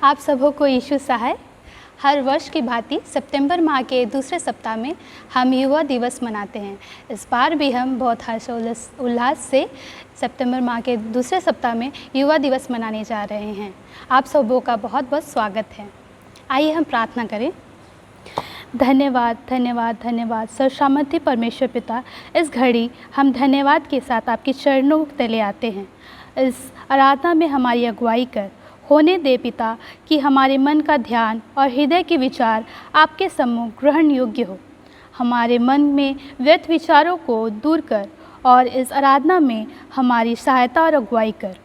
आप सबों को यीशु सहाय। हर वर्ष की भांति सितंबर माह के दूसरे सप्ताह में हम युवा दिवस मनाते हैं। इस बार भी हम बहुत हर्षोल्लास उल्लास से सितंबर माह के दूसरे सप्ताह में युवा दिवस मनाने जा रहे हैं। आप सबों का बहुत बहुत स्वागत है। आइए हम प्रार्थना करें। धन्यवाद धन्यवाद धन्यवाद सर्वसामर्थी परमेश्वर पिता, इस घड़ी हम धन्यवाद के साथ आपके चरणों तले आते हैं। इस आराधना में हमारी अगुवाई कर होने दे पिता कि हमारे मन का ध्यान और हृदय के विचार आपके सम्मुख ग्रहण योग्य हो। हमारे मन में व्यर्थ विचारों को दूर कर और इस आराधना में हमारी सहायता और अगुवाई कर।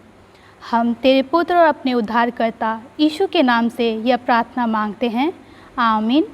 हम तेरे पुत्र और अपने उद्धारकर्ता यीशु के नाम से यह प्रार्थना मांगते हैं, आमीन।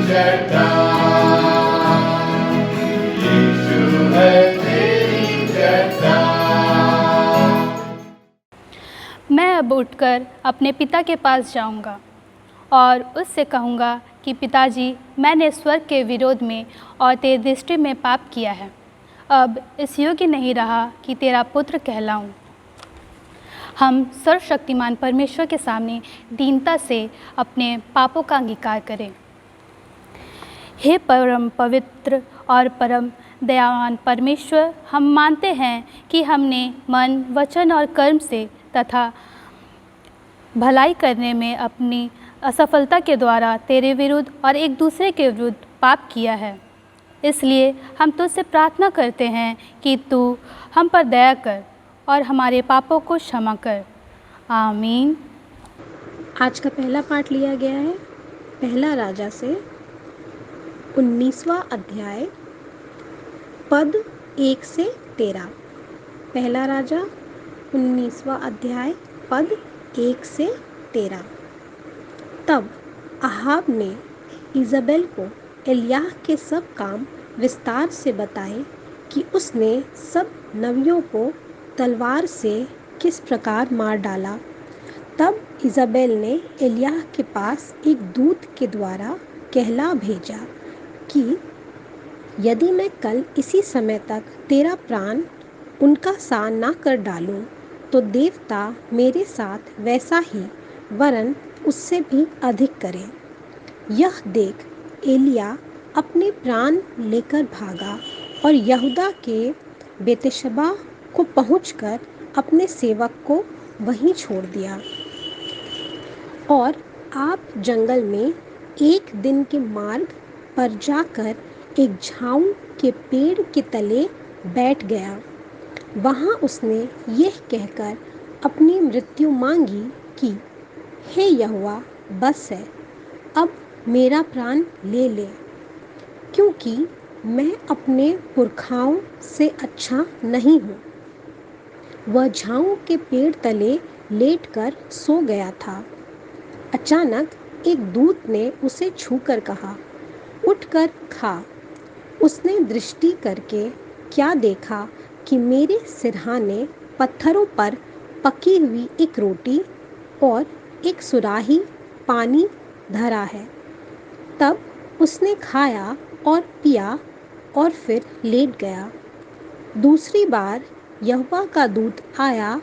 चट्टान उठकर अपने पिता के पास जाऊंगा और उससे कहूँगा कि पिताजी, मैंने स्वर्ग के विरोध में और तेरी दृष्टि में पाप किया है। अब इस योग्य नहीं रहा कि तेरा पुत्र कहलाऊं। हम सर्वशक्तिमान परमेश्वर के सामने दीनता से अपने पापों का अंगीकार करें। हे परम पवित्र और परम दयावान परमेश्वर, हम मानते हैं कि हमने मन, वचन और कर्म से तथा भलाई करने में अपनी असफलता के द्वारा तेरे विरुद्ध और एक दूसरे के विरुद्ध पाप किया है। इसलिए हम तुझसे प्रार्थना करते हैं कि तू हम पर दया कर और हमारे पापों को क्षमा कर। आमीन। आज का पहला पाठ लिया गया है पहला राजा से 19वां अध्याय पद 1 से 13। पहला राजा 19वां अध्याय पद 1 से 13। तब अहाब ने इज़ाबेल को एलिय्याह के सब काम विस्तार से बताए कि उसने सब नबियों को तलवार से किस प्रकार मार डाला। तब इज़ाबेल ने एलिय्याह के पास एक दूत के द्वारा कहला भेजा कि यदि मैं कल इसी समय तक तेरा प्राण उनका सा ना कर डालूं, तो देवता मेरे साथ वैसा ही वरन उससे भी अधिक करें। यह देख एलिय्याह अपने प्राण लेकर भागा और यहूदा के बेतशेबा को पहुंचकर अपने सेवक को वहीं छोड़ दिया और आप जंगल में एक दिन के मार्ग पर जाकर एक झाऊ के पेड़ के तले बैठ गया। वहाँ उसने यह कहकर अपनी मृत्यु मांगी कि हे यहोवा, बस है, अब मेरा प्राण ले ले, क्योंकि मैं अपने पुरखाओं से अच्छा नहीं हूँ। वह झाऊ के पेड़ तले लेटकर सो गया था। अचानक एक दूत ने उसे छूकर कहा, उठकर खा। उसने दृष्टि करके क्या देखा कि मेरे सिरहाने पत्थरों पर पकी हुई एक रोटी और एक सुराही पानी धरा है। तब उसने खाया और पिया और फिर लेट गया। दूसरी बार यहोवा का दूत आया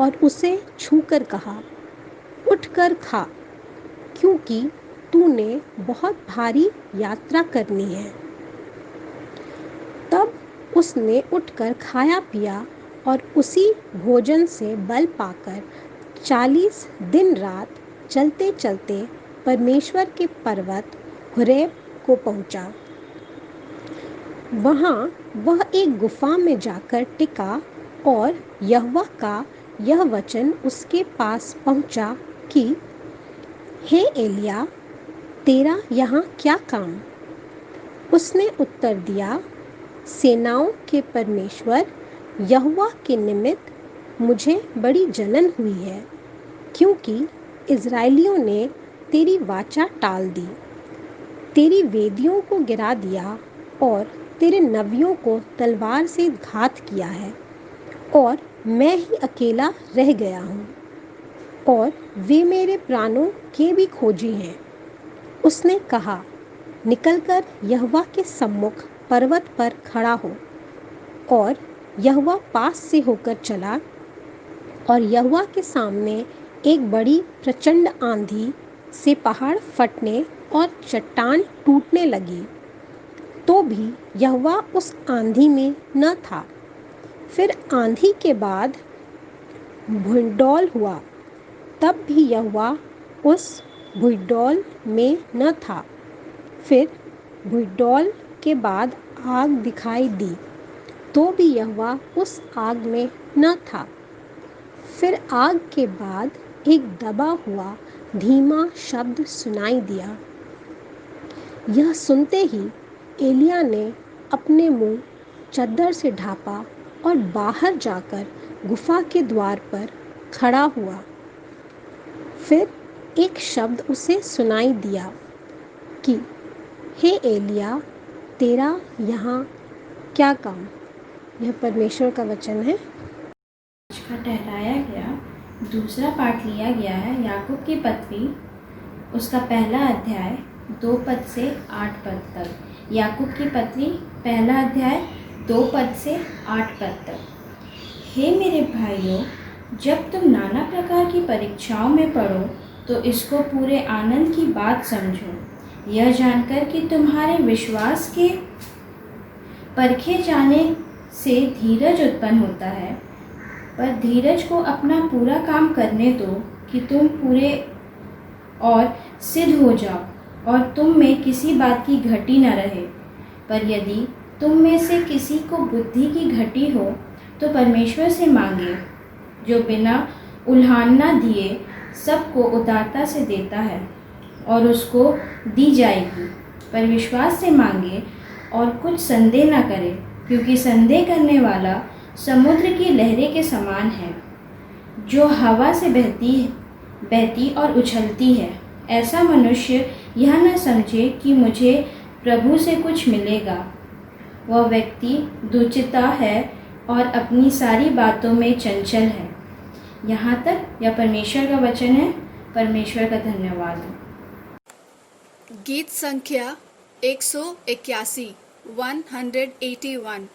और उसे छूकर कहा, उठकर खा, क्योंकि तूने बहुत भारी यात्रा करनी है। तब उसने उठकर खाया पिया और उसी भोजन से बल पाकर 40 दिन रात चलते चलते परमेश्वर के पर्वत होरेब को पहुंचा। वहाँ वह एक गुफा में जाकर टिका और यहोवा का यह वचन उसके पास पहुंचा कि हे एलिय्याह, तेरा यहाँ क्या काम? उसने उत्तर दिया, सेनाओं के परमेश्वर यहोवा के निमित्त मुझे बड़ी जलन हुई है, क्योंकि इज़राइलियों ने तेरी वाचा टाल दी, तेरी वेदियों को गिरा दिया और तेरे नबियों को तलवार से घात किया है, और मैं ही अकेला रह गया हूँ, और वे मेरे प्राणों के भी खोजी हैं। उसने कहा, निकलकर यहोवा के सम्मुख पर्वत पर खड़ा हो। और यहोवा पास से होकर चला, और यहोवा के सामने एक बड़ी प्रचंड आंधी से पहाड़ फटने और चट्टान टूटने लगी। तो भी यहोवा उस आंधी में न था। फिर आंधी के बाद भूडौल हुआ, तब भी यहोवा उस भूडौल में न था। फिर भूडौल के बाद आग दिखाई दी, तो भी यहोवा उस आग में न था। फिर आग के बाद एक दबा हुआ धीमा शब्द सुनाई दिया। यह सुनते ही एलिय्याह ने अपने मुंह चद्दर से ढाँपा और बाहर जाकर गुफा के द्वार पर खड़ा हुआ। फिर एक शब्द उसे सुनाई दिया कि हे एलिय्याह, तेरा यहाँ क्या काम? यह परमेश्वर का वचन है। आज का ठहराया गया दूसरा पाठ लिया गया है याकूब की पत्री, उसका पहला अध्याय 2 पद से 8 पद तक। याकूब की पत्री पहला अध्याय 2 पद से 8 पद तक। हे मेरे भाइयों, जब तुम नाना प्रकार की परीक्षाओं में पड़ो तो इसको पूरे आनंद की बात समझो, यह जानकर कि तुम्हारे विश्वास के परखे जाने से धीरज उत्पन्न होता है। पर धीरज को अपना पूरा काम करने दो कि तुम पूरे और सिद्ध हो जाओ और तुम में किसी बात की घटी न रहे। पर यदि तुम में से किसी को बुद्धि की घटी हो तो परमेश्वर से मांगे, जो बिना उल्हाना दिए सबको उदारता से देता है और उसको दी जाएगी। पर विश्वास से मांगे और कुछ संदेह न करे, क्योंकि संदेह करने वाला समुद्र की लहरें के समान है, जो हवा से बहती और उछलती है। ऐसा मनुष्य यह न समझे कि मुझे प्रभु से कुछ मिलेगा। वह व्यक्ति दुचिता है और अपनी सारी बातों में चंचल है। यहाँ तक यह परमेश्वर का वचन है। परमेश्वर का धन्यवाद। गीत संख्या 181 181।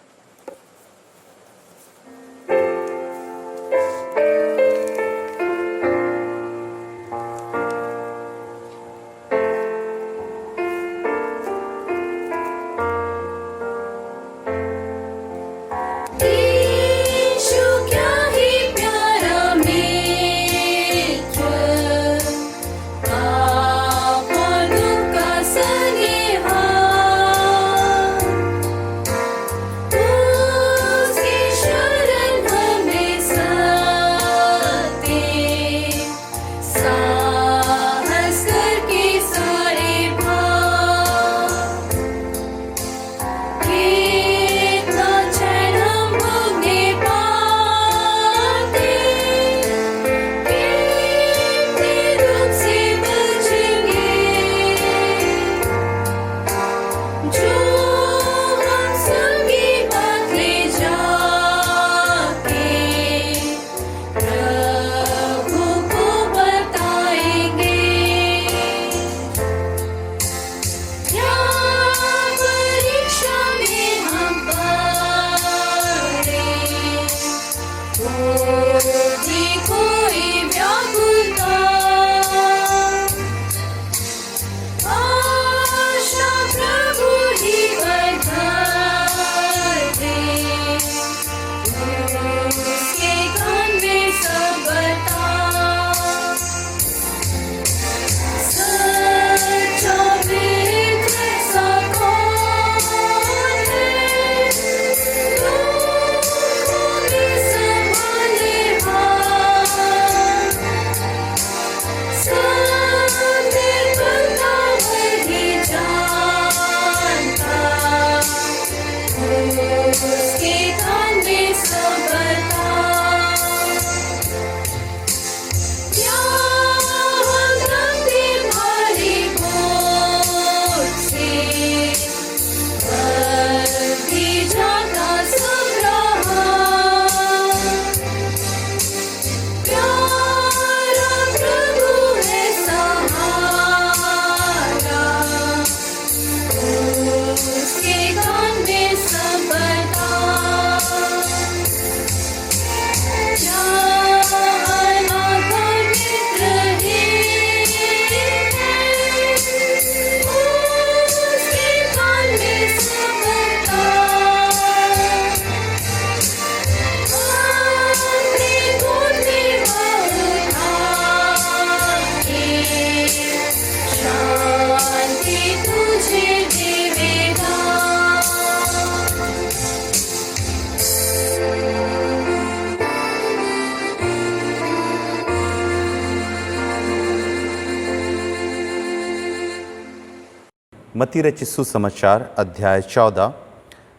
मत्ती रचित सुसमाचार अध्याय 14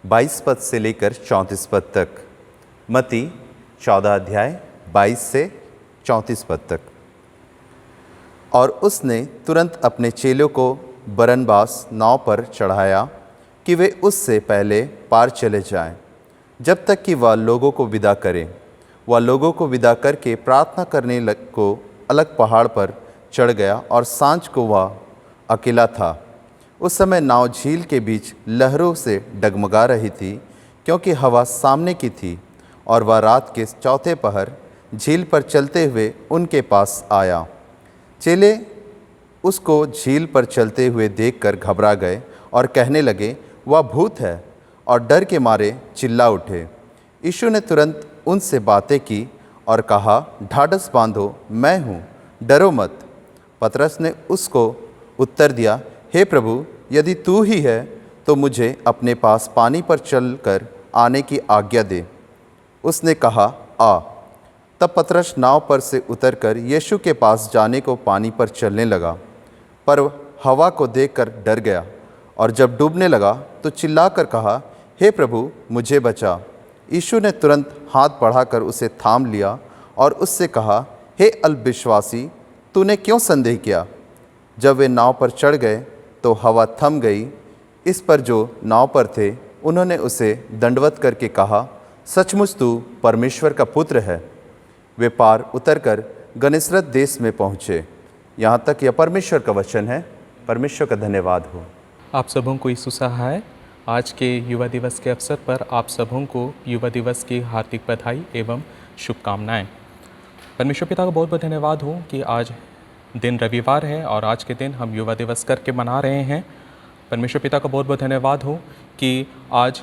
22 पद से लेकर 34 पद तक। मत्ती 14 अध्याय 22 से 34 पद तक। और उसने तुरंत अपने चेलों को बरनबास नाव पर चढ़ाया कि वे उससे पहले पार चले जाएं, जब तक कि वह लोगों को विदा करे। वह लोगों को विदा करके प्रार्थना करने को अलग पहाड़ पर चढ़ गया और सांझ को वह अकेला था। उस समय नाव झील के बीच लहरों से डगमगा रही थी, क्योंकि हवा सामने की थी, और वह रात के चौथे पहर झील पर चलते हुए उनके पास आया। चेले उसको झील पर चलते हुए देखकर घबरा गए और कहने लगे, वह भूत है, और डर के मारे चिल्ला उठे। यीशु ने तुरंत उनसे बातें की और कहा, ढाढ़स बांधो, मैं हूँ, डरो मत। पतरस ने उसको उत्तर दिया, हे प्रभु, यदि तू ही है तो मुझे अपने पास पानी पर चलकर आने की आज्ञा दे। उसने कहा, आ। तब पतरस नाव पर से उतरकर यीशु के पास जाने को पानी पर चलने लगा, पर हवा को देखकर डर गया, और जब डूबने लगा तो चिल्लाकर कहा, हे प्रभु, मुझे बचा। यीशु ने तुरंत हाथ बढ़ाकर उसे थाम लिया और उससे कहा, हे अल्पविश्वासी, तूने क्यों संदेह किया? जब वे नाव पर चढ़ गए तो हवा थम गई। इस पर जो नाव पर थे उन्होंने उसे दंडवत करके कहा, सचमुच तू परमेश्वर का पुत्र है। वे पार उतरकर गन्नेसरत देश में पहुँचे। यहाँ तक यह परमेश्वर का वचन है। परमेश्वर का धन्यवाद हो। आप सबों को यीशु सहाय। आज के युवा दिवस के अवसर पर आप सबों को युवा दिवस की हार्दिक बधाई एवं शुभकामनाएं। परमेश्वर पिता का बहुत बहुत धन्यवाद हो कि आज दिन रविवार है और आज के दिन हम युवा दिवस करके मना रहे हैं। परमेश्वर पिता का बहुत बहुत धन्यवाद हो कि आज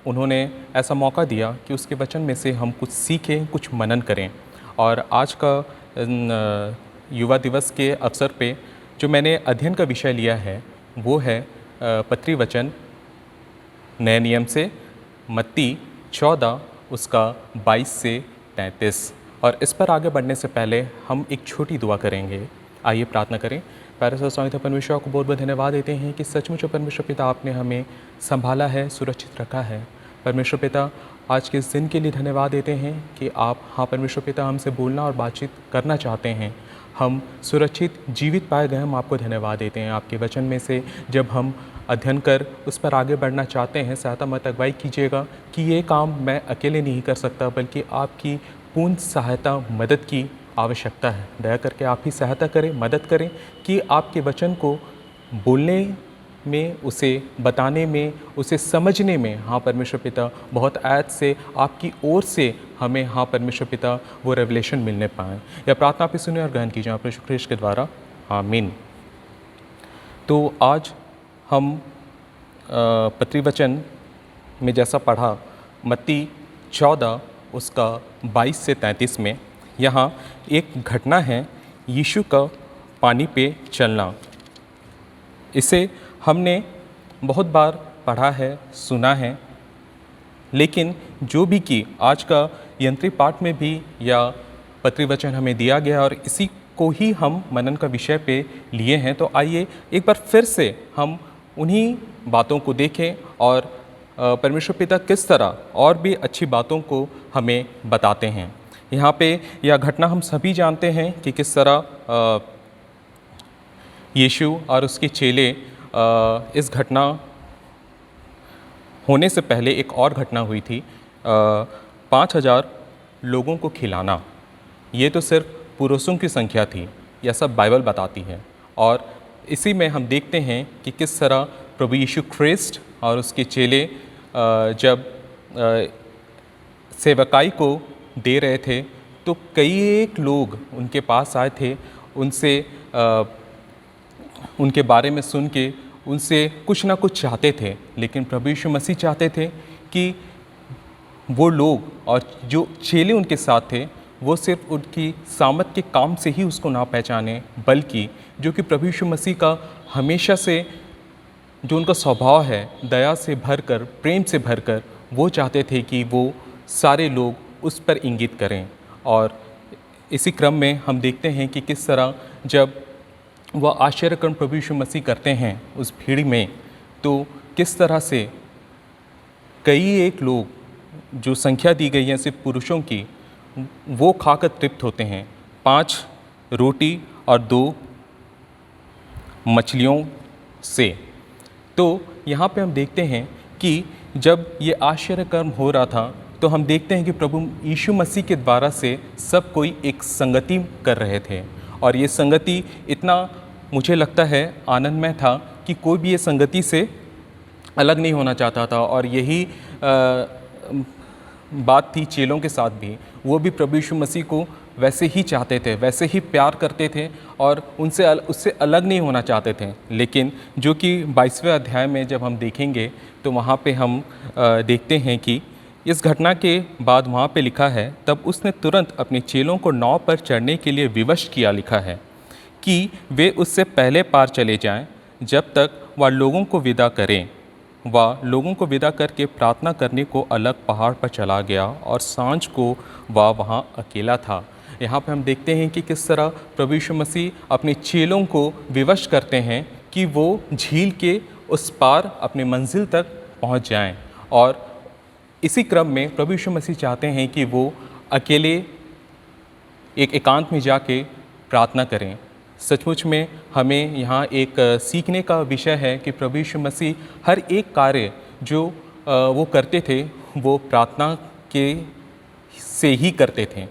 उन्होंने ऐसा मौका दिया कि उसके वचन में से हम कुछ सीखें, कुछ मनन करें। और आज का युवा दिवस के अवसर पे जो मैंने अध्ययन का विषय लिया है वो है पत्री वचन नए नियम से मत्ती 14 उसका 22 से 33। और इस पर आगे बढ़ने से पहले हम एक छोटी दुआ करेंगे। आइए प्रार्थना करें। प्यारे स्वामी परमेश्वर को बहुत बहुत धन्यवाद देते हैं कि सचमुच परमेश्वर पिता आपने हमें संभाला है, सुरक्षित रखा है। परमेश्वर पिता आज के इस दिन के लिए धन्यवाद देते हैं कि आप परमेश्वर पिता हमसे बोलना और बातचीत करना चाहते हैं। हम सुरक्षित जीवित पाए गए, हम आपको धन्यवाद देते हैं। आपके वचन में से जब हम अध्ययन कर उस पर आगे बढ़ना चाहते हैं, सहायता मत अगुवाई कीजिएगा कि ये काम मैं अकेले नहीं कर सकता, बल्कि आपकी पूर्ण सहायता, मदद की आवश्यकता है। दया करके आप ही सहायता करें, मदद करें कि आपके वचन को बोलने में, उसे बताने में, उसे समझने में परमेश्वर पिता बहुत ऐत से आपकी ओर से हमें परमेश्वर पिता वो रेवलेशन मिलने पाएँ। यह प्रार्थना पे सुने और ग्रहण कीजिए आप यीशु ख्रीष्ट के द्वारा, आमीन। तो आज हम पत्री वचन में जैसा पढ़ा मत्ती 14 उसका 22 से 33 में यहाँ एक घटना है, यीशु का पानी पे चलना। इसे हमने बहुत बार पढ़ा है, सुना है, लेकिन जो भी कि आज का यंत्री पाठ में भी या पत्री वचन हमें दिया गया और इसी को ही हम मनन का विषय पे लिए हैं, तो आइए एक बार फिर से हम उन्हीं बातों को देखें और परमेश्वर पिता किस तरह और भी अच्छी बातों को हमें बताते हैं। यहाँ पे यह घटना हम सभी जानते हैं कि किस तरह यीशु और उसके चेले इस घटना होने से पहले एक और घटना हुई थी, 5000 लोगों को खिलाना। ये तो सिर्फ पुरुषों की संख्या थी, यह सब बाइबल बताती है। और इसी में हम देखते हैं कि किस तरह प्रभु यीशु ख्रीष्ट और उसके चेले जब सेवकाई को दे रहे थे तो कई एक लोग उनके पास आए थे, उनसे उनके बारे में सुन के उनसे कुछ ना कुछ चाहते थे। लेकिन प्रभु यीशु मसीह चाहते थे कि वो लोग और जो चेले उनके साथ थे वो सिर्फ उनकी सामर्थ के काम से ही उसको ना पहचाने, बल्कि जो कि प्रभु यीशु मसीह का हमेशा से जो उनका स्वभाव है, दया से भरकर, प्रेम से भरकर, वो चाहते थे कि वो सारे लोग उस पर इंगित करें। और इसी क्रम में हम देखते हैं कि किस तरह जब वह आश्चर्यकर्म प्रभु यीशु मसीह करते हैं उस भीड़ में, तो किस तरह से कई एक लोग जो संख्या दी गई है सिर्फ पुरुषों की, वो खाकर तृप्त होते हैं 5 रोटी और 2 मछलियों से। तो यहाँ पे हम देखते हैं कि जब ये आश्चर्य कर्म हो रहा था तो हम देखते हैं कि प्रभु यीशु मसीह के द्वारा से सब कोई एक संगति कर रहे थे, और ये संगति इतना मुझे लगता है आनंदमय था कि कोई भी ये संगति से अलग नहीं होना चाहता था। और यही बात थी चेलों के साथ भी, वो भी प्रभु यीशु मसीह को वैसे ही चाहते थे, वैसे ही प्यार करते थे और उससे अलग नहीं होना चाहते थे। लेकिन जो कि 22वें अध्याय में जब हम देखेंगे तो वहाँ पे हम देखते हैं कि इस घटना के बाद वहाँ पे लिखा है, तब उसने तुरंत अपने चेलों को नाव पर चढ़ने के लिए विवश किया, लिखा है कि वे उससे पहले पार चले जाएं जब तक वह लोगों को विदा करें। वह लोगों को विदा करके प्रार्थना करने को अलग पहाड़ पर चला गया और सांझ को वह वहाँ अकेला था। यहाँ पे हम देखते हैं कि किस तरह प्रभु यीशु मसीह अपने चेलों को विवश करते हैं कि वो झील के उस पार अपनी मंजिल तक पहुँच जाएं, और इसी क्रम में प्रभु यीशु मसीह चाहते हैं कि वो अकेले एक एकांत में जाके प्रार्थना करें। सचमुच में हमें यहाँ एक सीखने का विषय है कि प्रभु यीशु मसीह हर एक कार्य जो वो करते थे वो प्रार्थना के से ही करते थे।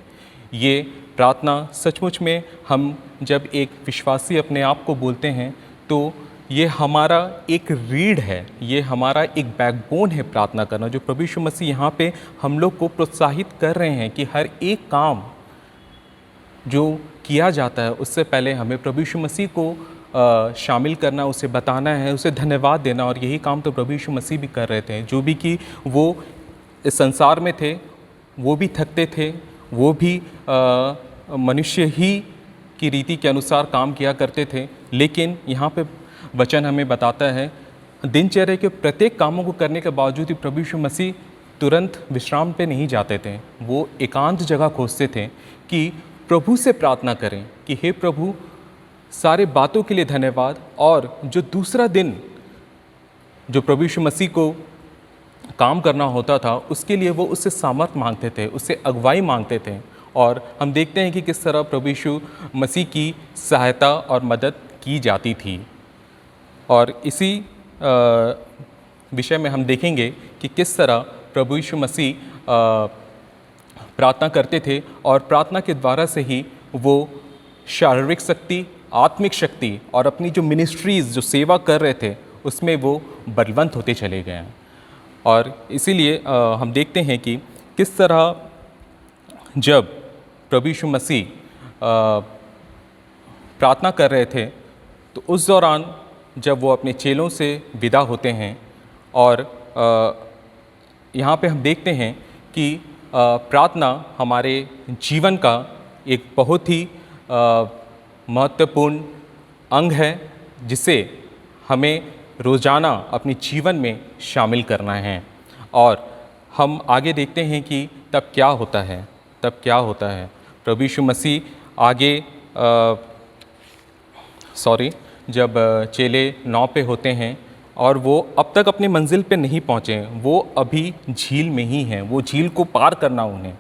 ये प्रार्थना सचमुच में हम जब एक विश्वासी अपने आप को बोलते हैं तो ये हमारा एक रीढ़ है, ये हमारा एक बैकबोन है प्रार्थना करना, जो प्रभु यीशु मसीह यहाँ पे हम लोग को प्रोत्साहित कर रहे हैं कि हर एक काम जो किया जाता है उससे पहले हमें प्रभु यीशु मसीह को शामिल करना, उसे बताना है, उसे धन्यवाद देना। और यही काम तो प्रभु यीशु मसीह भी कर रहे थे। जो भी कि वो इस संसार में थे, वो भी थकते थे, वो भी मनुष्य ही की रीति के अनुसार काम किया करते थे। लेकिन यहाँ पे वचन हमें बताता है दिनचर्या के प्रत्येक कामों को करने के बावजूद ही प्रभु यीशु मसीह तुरंत विश्राम पे नहीं जाते थे। वो एकांत जगह खोजते थे कि प्रभु से प्रार्थना करें कि हे प्रभु, सारे बातों के लिए धन्यवाद। और जो दूसरा दिन जो प्रभु यीशु मसीह को काम करना होता था उसके लिए वो उससे सामर्थ मांगते थे, उससे अगुवाई मांगते थे। और हम देखते हैं कि किस तरह प्रभु यीशु मसीह की सहायता और मदद की जाती थी। और इसी विषय में हम देखेंगे कि किस तरह प्रभु यीशु मसीह प्रार्थना करते थे, और प्रार्थना के द्वारा से ही वो शारीरिक शक्ति, आत्मिक शक्ति और अपनी जो मिनिस्ट्रीज़, जो सेवा कर रहे थे, उसमें वो बलवंत होते चले गए। और इसीलिए हम देखते हैं कि किस तरह जब प्रभु यीशु मसीह प्रार्थना कर रहे थे तो उस दौरान जब वो अपने चेलों से विदा होते हैं, और यहाँ पे हम देखते हैं कि प्रार्थना हमारे जीवन का एक बहुत ही महत्वपूर्ण अंग है जिसे हमें रोज़ाना अपने जीवन में शामिल करना है। और हम आगे देखते हैं कि तब क्या होता है। प्रभु यीशु मसीह आगे जब चेले नाव पे होते हैं और वो अब तक अपनी मंजिल पे नहीं पहुँचे, वो अभी झील में ही हैं, वो झील को पार करना उन्हें।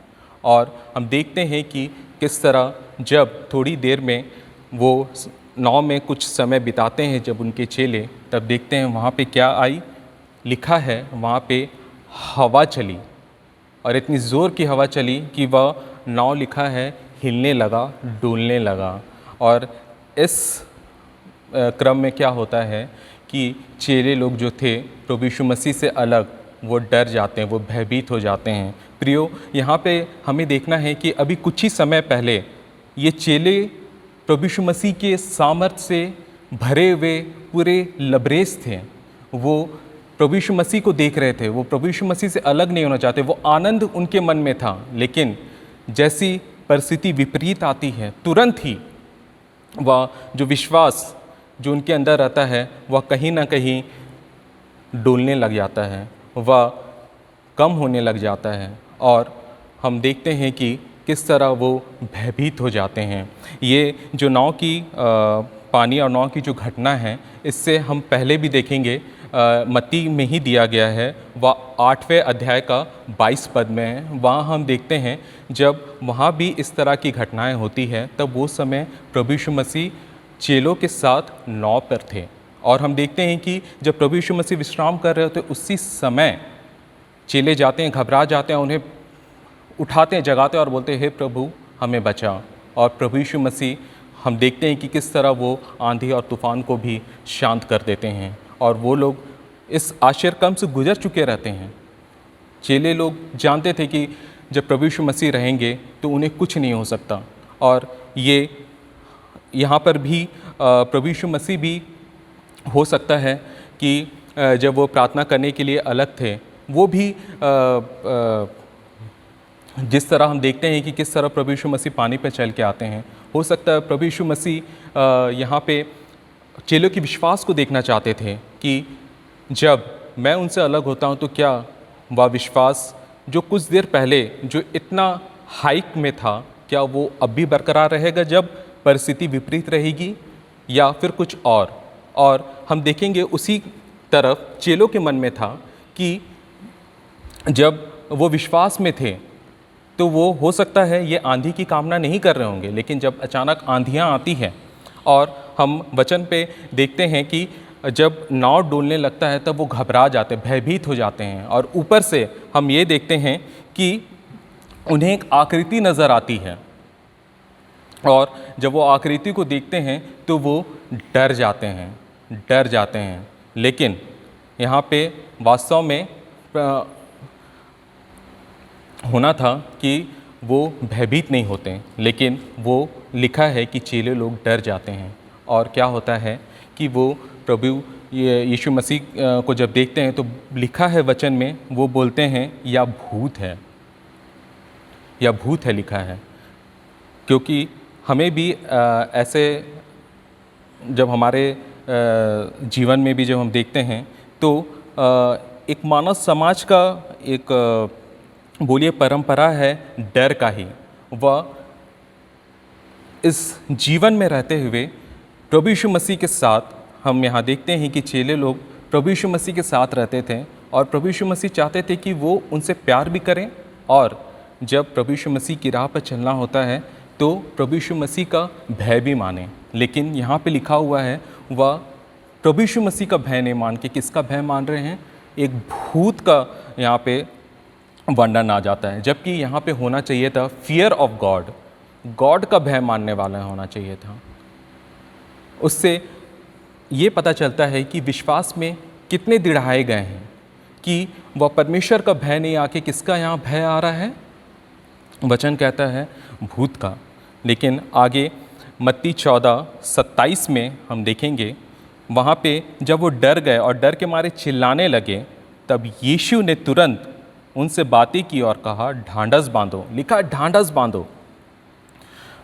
और हम देखते हैं कि किस तरह जब थोड़ी देर में वो नाव में कुछ समय बिताते हैं जब उनके चेले, तब देखते हैं वहाँ पे क्या आई, लिखा है वहाँ पे हवा चली, और इतनी ज़ोर की हवा चली कि वह नाव, लिखा है, हिलने लगा, डोलने लगा। और इस क्रम में क्या होता है कि चेले लोग जो थे प्रभु यीशु मसीह से अलग, वो डर जाते हैं, वो भयभीत हो जाते हैं। प्रियो, यहाँ पे हमें देखना है कि अभी कुछ ही समय पहले ये चेले प्रभु यीशु मसीह के सामर्थ्य से भरे हुए पूरे लबरेज थे। वो प्रभु यीशु मसीह को देख रहे थे, वो प्रभु यीशु मसीह से अलग नहीं होना चाहते, वो आनंद उनके मन में था। लेकिन जैसी परिस्थिति विपरीत आती है, तुरंत ही वह जो विश्वास जो उनके अंदर रहता है वह कहीं ना कहीं डोलने लग जाता है, वह कम होने लग जाता है। और हम देखते हैं कि किस तरह वो भयभीत हो जाते हैं। ये जो नाव की पानी और नाव की जो घटना है, इससे हम पहले भी देखेंगे, मत्ती में ही दिया गया है, वह 8वें अध्याय का 22 पद में है। वहाँ हम देखते हैं जब वहाँ भी इस तरह की घटनाएं होती है, तब वो समय प्रभु यीशु मसीह चेलों के साथ नाव पर थे। और हम देखते हैं कि जब प्रभु यीशु मसीह विश्राम कर रहे होते, उसी समय चेले जाते हैं, घबरा जाते हैं, उन्हें उठाते हैं, जगाते हैं और बोलते हैं हे प्रभु हमें बचा। और प्रभु यीशु मसीह हम देखते हैं कि किस तरह वो आंधी और तूफ़ान को भी शांत कर देते हैं, और वो लोग इस आश्चर्यक्रम से गुजर चुके रहते हैं। चेले लोग जानते थे कि जब प्रभु यीशु मसीह रहेंगे तो उन्हें कुछ नहीं हो सकता, और ये यहाँ पर भी प्रभु यीशु मसीह भी हो सकता है कि जब वो प्रार्थना करने के लिए अलग थे, वो भी जिस तरह हम देखते हैं कि किस तरह प्रभु यीशु मसीह पानी पर चल के आते हैं, हो सकता है प्रभु यीशु मसीह यहाँ पे चेलों के विश्वास को देखना चाहते थे कि जब मैं उनसे अलग होता हूँ तो क्या वह विश्वास जो कुछ देर पहले जो इतना हाइक में था, क्या वो अब भी बरकरार रहेगा जब परिस्थिति विपरीत रहेगी, या फिर कुछ और हम देखेंगे उसी तरफ चेलों के मन में था कि जब वो विश्वास में थे तो वो हो सकता है ये आंधी की कामना नहीं कर रहे होंगे, लेकिन जब अचानक आंधियाँ आती हैं और हम वचन पे देखते हैं कि जब नाव डोलने लगता है तब वो घबरा जाते हैं, भयभीत हो जाते हैं, और ऊपर से हम ये देखते हैं कि उन्हें एक आकृति नज़र आती है, और जब वो आकृति को देखते हैं तो वो डर जाते हैं। लेकिन यहाँ पे वास्तव में होना था कि वो भयभीत नहीं होते, लेकिन वो लिखा है कि चेले लोग डर जाते हैं। और क्या होता है कि वो प्रभु यीशु मसीह को जब देखते हैं तो लिखा है वचन में, वो बोलते हैं या भूत है लिखा है। क्योंकि हमें भी ऐसे जब हमारे जीवन में भी जब हम देखते हैं तो एक मानव समाज का एक बोलिए परंपरा है डर का ही। वह इस जीवन में रहते हुए प्रभु यीशु मसीह के साथ, हम यहाँ देखते हैं कि चेले लोग प्रभु यीशु मसीह के साथ रहते थे, और प्रभु यीशु मसीह चाहते थे कि वो उनसे प्यार भी करें, और जब प्रभु यीशु मसीह की राह पर चलना होता है तो प्रभु यीशु मसीह का भय भी माने। लेकिन यहाँ पे लिखा हुआ है वह प्रभु यीशु मसीह का भय नहीं मान के किसका भय मान रहे हैं, एक भूत का यहाँ पे वर्णन आ जाता है। जबकि यहाँ पे होना चाहिए था फियर ऑफ गॉड का भय मानने वाला होना चाहिए था। उससे ये पता चलता है कि विश्वास में कितने दृढ़ाए गए हैं कि वह परमेश्वर का भय नहीं आके किसका यहाँ भय आ रहा है, वचन कहता है भूत का। लेकिन आगे मत्ती 14:27 में हम देखेंगे, वहाँ पे जब वो डर गए और डर के मारे चिल्लाने लगे, तब यीशु ने तुरंत उनसे बातें की और कहा ढांढस बांधो। लिखा ढांढस बांधो,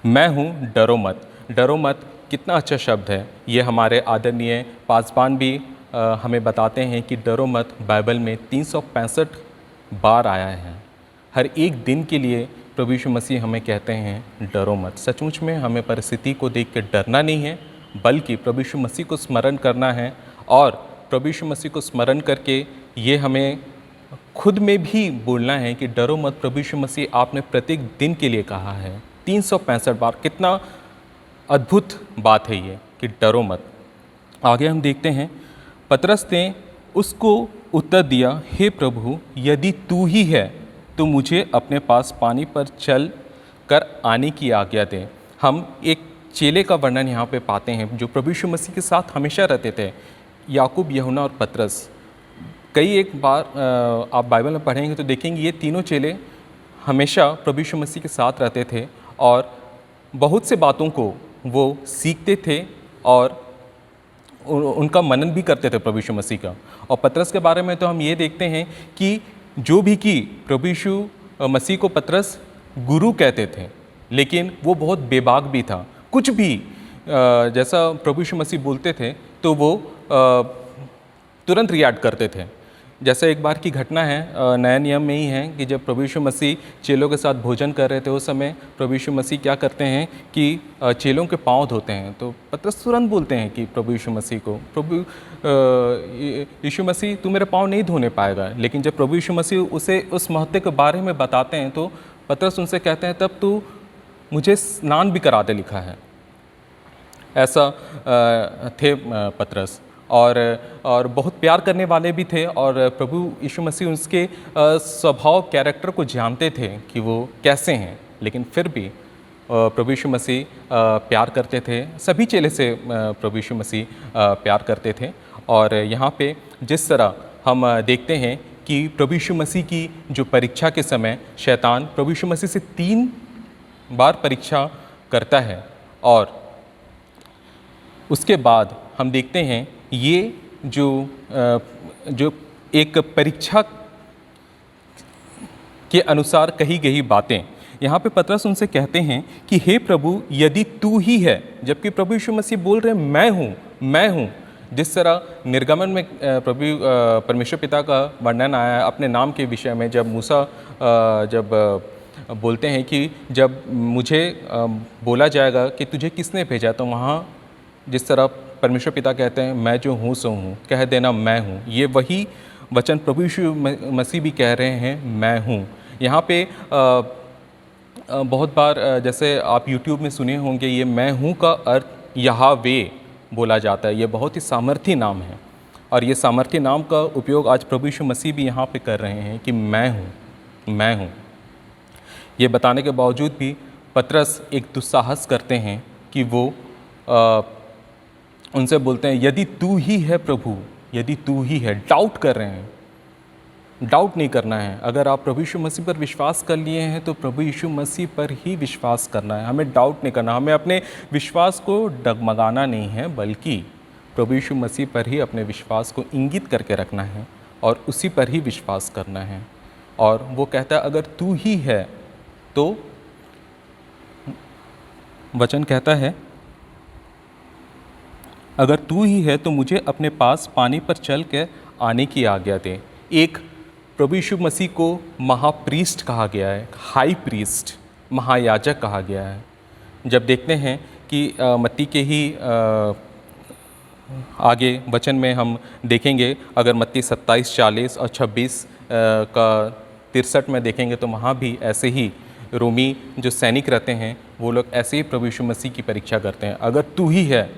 मैं हूँ, डरो मत। कितना अच्छा शब्द है ये। हमारे आदरणीय पासवान भी हमें बताते हैं कि डरो मत बाइबल में 365 बार आया है। हर एक दिन के लिए प्रभु यीशु मसीह हमें कहते हैं डरो मत। सचमुच में हमें परिस्थिति को देख के डरना नहीं है, बल्कि प्रभु यीशु मसीह को स्मरण करना है, और प्रभु यीशु मसीह को स्मरण करके ये हमें खुद में भी बोलना है कि डरो मत। प्रभु यीशु मसीह आपने प्रत्येक दिन के लिए कहा है 365 बार। कितना अद्भुत बात है ये कि डरो मत। आगे हम देखते हैं, पतरस ने उसको उत्तर दिया, हे प्रभु, यदि तू ही है तो मुझे अपने पास पानी पर चल कर आने की आज्ञा दे। हम एक चेले का वर्णन यहाँ पे पाते हैं जो प्रभु यीशु मसीह के साथ हमेशा रहते थे, याकूब, यूहन्ना और पतरस। कई एक बार आप बाइबल में पढ़ेंगे तो देखेंगे ये तीनों चेले हमेशा प्रभु यीशु मसीह के साथ रहते थे, और बहुत से बातों को वो सीखते थे और उनका मनन भी करते थे प्रभु यीशु मसीह का। और पतरस के बारे में तो हम ये देखते हैं कि जो भी कि प्रभु यीशु मसीह को पतरस गुरु कहते थे, लेकिन वो बहुत बेबाक भी था। कुछ भी जैसा प्रभु यीशु मसीह बोलते थे तो वो तुरंत रिएक्ट करते थे। जैसा एक बार की घटना है, नया नियम में ही है कि जब प्रभु यीशु मसीह चेलों के साथ भोजन कर रहे थे, उस समय प्रभु यीशु मसीह क्या करते हैं कि चेलों के पाँव धोते हैं। तो पतरस तुरंत बोलते हैं कि प्रभु यीशु मसीह को, प्रभु यीशु मसीह तू मेरे पाँव नहीं धोने पाएगा। लेकिन जब प्रभु यीशु मसीह उसे उस महत्व के बारे में बताते हैं तो पतरस उनसे कहते हैं तब तू मुझे स्नान भी करा दे, लिखा है। ऐसा थे पतरस। और बहुत प्यार करने वाले भी थे, और प्रभु यीशु मसीह उसके स्वभाव कैरेक्टर को जानते थे कि वो कैसे हैं, लेकिन फिर भी प्रभु यीशु मसीह प्यार करते थे। सभी चेले से प्रभु यीशु मसीह प्यार करते थे। और यहाँ पे जिस तरह हम देखते हैं कि प्रभु यीशु मसीह की जो परीक्षा के समय शैतान प्रभु यीशु मसीह से 3 बार परीक्षा करता है, और उसके बाद हम देखते हैं ये जो एक परीक्षा के अनुसार कही गई बातें, यहाँ पे पतरस उनसे कहते हैं कि हे प्रभु, यदि तू ही है, जबकि प्रभु यीशु मसीह बोल रहे हैं मैं हूँ। जिस तरह निर्गमन में प्रभु परमेश्वर पिता का वर्णन आया है अपने नाम के विषय में, जब मूसा जब बोलते हैं कि जब मुझे बोला जाएगा कि तुझे किसने भेजा, तो वहाँ जिस तरह परमेश्वर पिता कहते हैं मैं जो हूँ सो हूँ, कह देना मैं हूँ। ये वही वचन प्रभु यीशु मसीह भी कह रहे हैं मैं हूँ। यहाँ पे बहुत बार जैसे आप YouTube में सुने होंगे, ये मैं हूँ का अर्थ यहावे बोला जाता है। ये बहुत ही सामर्थी नाम है, और ये सामर्थी नाम का उपयोग आज प्रभु यीशु मसीह भी यहाँ पे कर रहे हैं कि मैं हूँ। ये बताने के बावजूद भी पतरस एक दुस्साहस करते हैं कि वो उनसे बोलते हैं यदि तू ही है प्रभु, यदि तू ही है। डाउट कर रहे हैं। डाउट नहीं करना है। अगर आप प्रभु यीशु मसीह पर विश्वास कर लिए हैं तो प्रभु यीशु मसीह पर ही विश्वास करना है। हमें डाउट नहीं करना, हमें अपने विश्वास को डगमगाना नहीं है, बल्कि प्रभु यीशु मसीह पर ही अपने विश्वास को इंगित करके रखना है और उसी पर ही विश्वास करना है। और वो कहता है अगर तू ही है तो वचन कहता है अगर तू ही है तो मुझे अपने पास पानी पर चल के आने की आज्ञा दे। एक प्रभु यीशु मसीह को महाप्रीस्ट कहा गया है, हाई प्रीस्ट, महायाजक कहा गया है। जब देखते हैं कि मत्ती के ही आगे वचन में हम देखेंगे, अगर मत्ती 27, 40 और 26 का 63 में देखेंगे तो वहाँ भी ऐसे ही रोमी जो सैनिक रहते हैं वो लोग ऐसे ही प्रभु यीशु मसीह की परीक्षा करते हैं। अगर तू ही है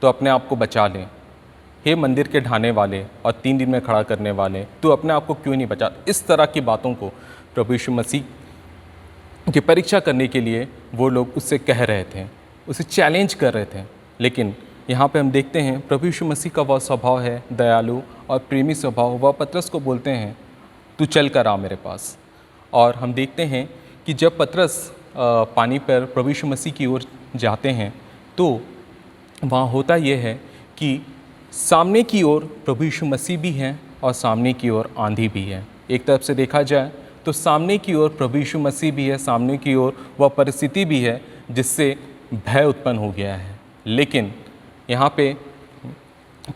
तो अपने आप को बचा ले, हे मंदिर के ढाने वाले और 3 दिन में खड़ा करने वाले, तू अपने आप को क्यों नहीं बचा। इस तरह की बातों को प्रभु यीशु मसीह की परीक्षा करने के लिए वो लोग उससे कह रहे थे, उसे चैलेंज कर रहे थे। लेकिन यहाँ पे हम देखते हैं प्रभु यीशु मसीह का वह स्वभाव है दयालु और प्रेमी स्वभाव। वह पतरस को बोलते हैं तू चल कर आ मेरे पास। और हम देखते हैं कि जब पतरस पानी पर प्रभु यीशु मसीह की ओर जाते हैं तो वहाँ होता ये है कि सामने की ओर प्रभु यीशु मसीह भी हैं और सामने की ओर आंधी भी है। एक तरफ से देखा जाए तो सामने की ओर प्रभु यीशु मसीह भी है, सामने की ओर वह परिस्थिति भी है जिससे भय उत्पन्न हो गया है। लेकिन यहाँ पे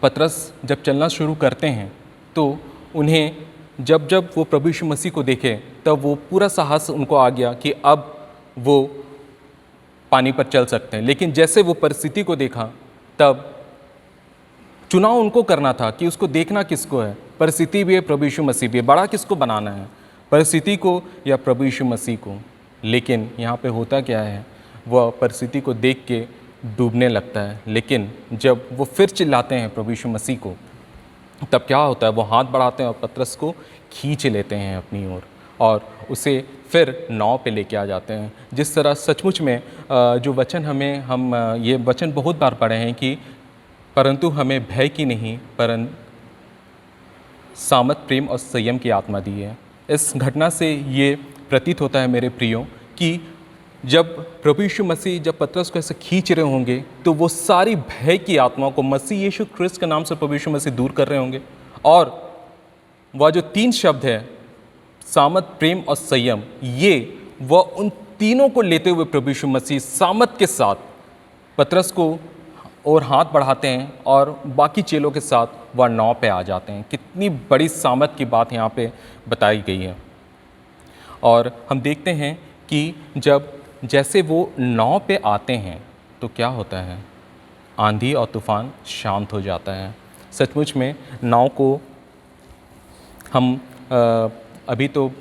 पतरस जब चलना शुरू करते हैं तो उन्हें जब वो प्रभु यीशु मसीह को देखे तब वो पूरा साहस उनको आ गया कि अब वो पानी पर चल सकते हैं। लेकिन जैसे वो परिस्थिति को देखा तब चुनाव उनको करना था कि उसको देखना किसको है। परिस्थिति भी है, प्रभु यीशु मसीह भी है, बड़ा किसको बनाना है, परिस्थिति को या प्रभु यीशु मसीह को। लेकिन यहाँ पे होता क्या है, वह परिस्थिति को देख के डूबने लगता है। लेकिन जब वो फिर चिल्लाते हैं प्रभु यीशु मसीह को तब क्या होता है, वो हाथ बढ़ाते हैं और पतरस को खींच लेते हैं अपनी ओर और उसे फिर नाव पे लेके आ जाते हैं। जिस तरह सचमुच में जो वचन हम ये वचन बहुत बार पढ़े हैं कि परंतु हमें भय की नहीं परंतु सामर्थ, प्रेम और संयम की आत्मा दी है। इस घटना से ये प्रतीत होता है मेरे प्रियो कि जब प्रभु यीशु मसीह जब पतरस को ऐसे खींच रहे होंगे तो वो सारी भय की आत्माओं को मसीह यीशु क्रिस्त के नाम से प्रभु यीशु मसीह दूर कर रहे होंगे। और वह जो 3 शब्द है सामर्थ, प्रेम और संयम, ये वह उन तीनों को लेते हुए प्रभु यीशु मसीह सामर्थ के साथ पतरस को और हाथ बढ़ाते हैं और बाकी चेलों के साथ वह नाव पे आ जाते हैं। कितनी बड़ी सामर्थ की बात यहाँ पे बताई गई है। और हम देखते हैं कि जब जैसे वो नाव पे आते हैं तो क्या होता है, आंधी और तूफान शांत हो जाता है। सचमुच में नाव को हम अभी तो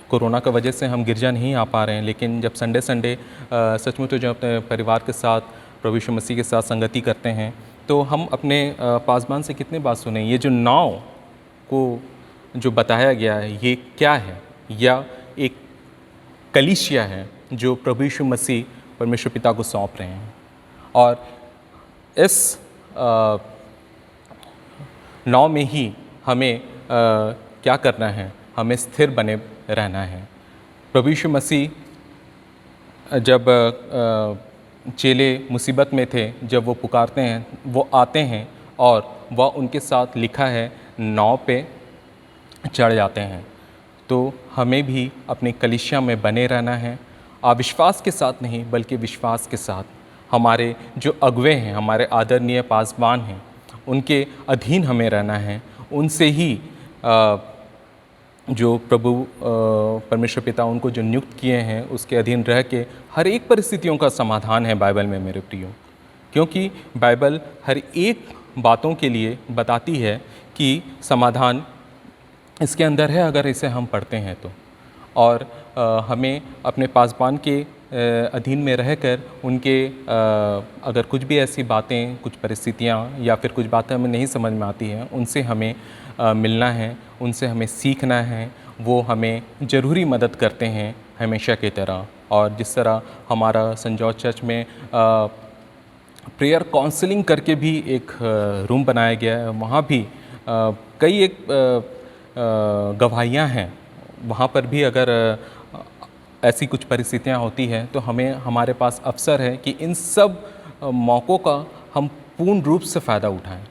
कोरोना की वजह से हम गिरजा नहीं आ पा रहे हैं, लेकिन जब संडे सचमुच तो जब अपने परिवार के साथ प्रभु यीशु मसीह के साथ संगति करते हैं तो हम अपने पासबान से कितने बात सुने, ये जो नाव को जो बताया गया है ये क्या है, या एक कलीसिया है जो प्रभु यीशु मसीह परमेश्वर पिता को सौंप रहे हैं। और इस नाव में ही हमें क्या करना है, हमें स्थिर बने रहना है। प्रभु यीशु मसीह जब चेले मुसीबत में थे, जब वो पुकारते हैं, वो आते हैं और वह उनके साथ लिखा है नाव पे चढ़ जाते हैं। तो हमें भी अपने कलीसिया में बने रहना है, अविश्वास के साथ नहीं बल्कि विश्वास के साथ। हमारे जो अगुवे हैं, हमारे आदरणीय पासबान हैं, उनके अधीन हमें रहना है। उनसे ही जो प्रभु परमेश्वर पिता उनको जो नियुक्त किए हैं उसके अधीन रह के हर एक परिस्थितियों का समाधान है बाइबल में मेरे प्रियो। क्योंकि बाइबल हर एक बातों के लिए बताती है कि समाधान इसके अंदर है अगर इसे हम पढ़ते हैं तो। और हमें अपने पासबान के अधीन में रहकर उनके अगर कुछ भी ऐसी बातें, कुछ परिस्थितियाँ या फिर कुछ बातें हमें नहीं समझ में आती हैं, उनसे हमें मिलना है, उनसे हमें सीखना है। वो हमें ज़रूरी मदद करते हैं हमेशा की तरह। और जिस तरह हमारा सेंट जॉर्ज चर्च में प्रेयर काउंसलिंग करके भी एक रूम बनाया गया है, वहाँ भी कई एक गवाहियाँ हैं। वहाँ पर भी अगर ऐसी कुछ परिस्थितियाँ होती हैं तो हमें, हमारे पास अवसर है कि इन सब मौक़ों का हम पूर्ण रूप से फ़ायदा उठाएं।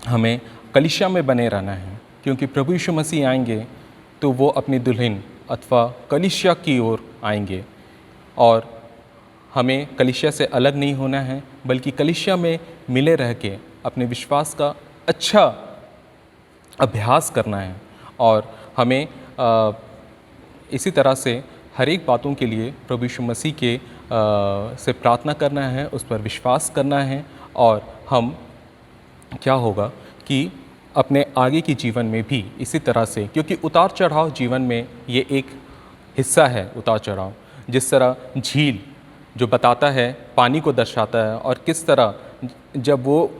हमें कलीसिया में बने रहना है, क्योंकि प्रभु यीशु मसीह आएंगे तो वो अपनी दुल्हन अथवा कलीसिया की ओर आएंगे। और हमें कलीसिया से अलग नहीं होना है, बल्कि कलीसिया में मिले रह के अपने विश्वास का अच्छा अभ्यास करना है। और हमें इसी तरह से हर एक बातों के लिए प्रभु यीशु मसीह के से प्रार्थना करना है, उस पर विश्वास करना है। और हम क्या होगा कि अपने आगे के जीवन में भी इसी तरह से, क्योंकि उतार चढ़ाव जीवन में ये एक हिस्सा है, उतार चढ़ाव। जिस तरह झील जो बताता है, पानी को दर्शाता है, और किस तरह जब वो